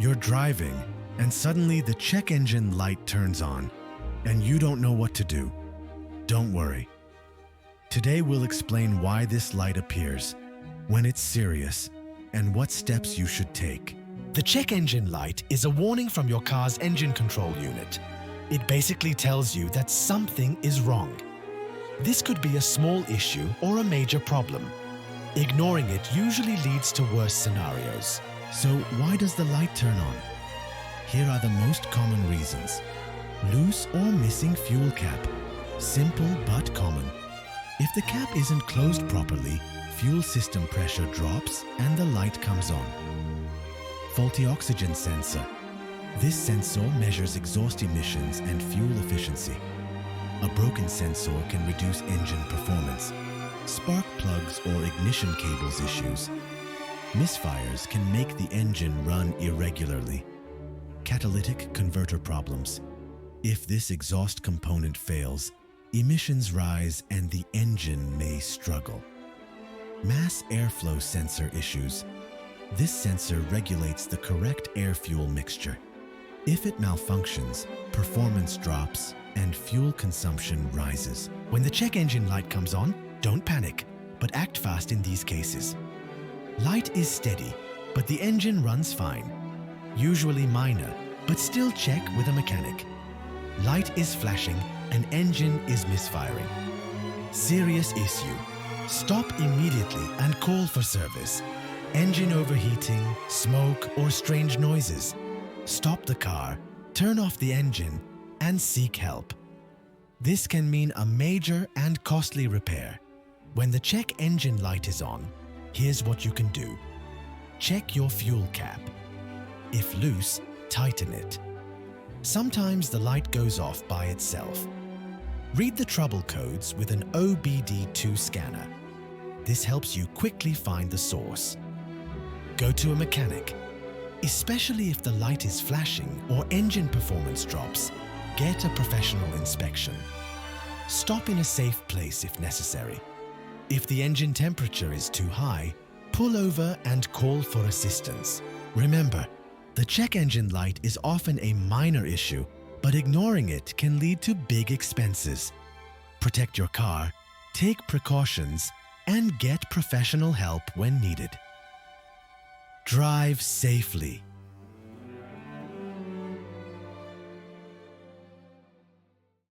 You're driving, and suddenly the check engine light turns on, and you don't know what to do. Don't worry. Today we'll explain why this light appears, when it's serious, and what steps you should take. The check engine light is a warning from your car's engine control unit. It basically tells you that something is wrong. This could be a small issue or a major problem. Ignoring it usually leads to worse scenarios. So why does the light turn on? Here are the most common reasons. Loose or missing fuel cap. Simple but common. If the cap isn't closed properly, fuel system pressure drops and the light comes on. Faulty oxygen sensor. This sensor measures exhaust emissions and fuel efficiency. A broken sensor can reduce engine performance. Spark plugs or ignition cables issues. Misfires can make the engine run irregularly. Catalytic converter problems. If this exhaust component fails, emissions rise and the engine may struggle. Mass airflow sensor issues. This sensor regulates the correct air-fuel mixture. If it malfunctions, performance drops and fuel consumption rises. When the check engine light comes on, don't panic, but act fast in these cases. Light is steady, but the engine runs fine. Usually minor, but still check with a mechanic. Light is flashing and engine is misfiring. Serious issue. Stop immediately and call for service. Engine overheating, smoke, or strange noises. Stop the car, turn off the engine, and seek help. This can mean a major and costly repair. When the check engine light is on, here's what you can do. Check your fuel cap. If loose, tighten it. Sometimes the light goes off by itself. Read the trouble codes with an OBD2 scanner. This helps you quickly find the source. Go to a mechanic. Especially if the light is flashing or engine performance drops, get a professional inspection. Stop in a safe place if necessary. If the engine temperature is too high, pull over and call for assistance. Remember, the check engine light is often a minor issue, but ignoring it can lead to big expenses. Protect your car, take precautions, and get professional help when needed. Drive safely.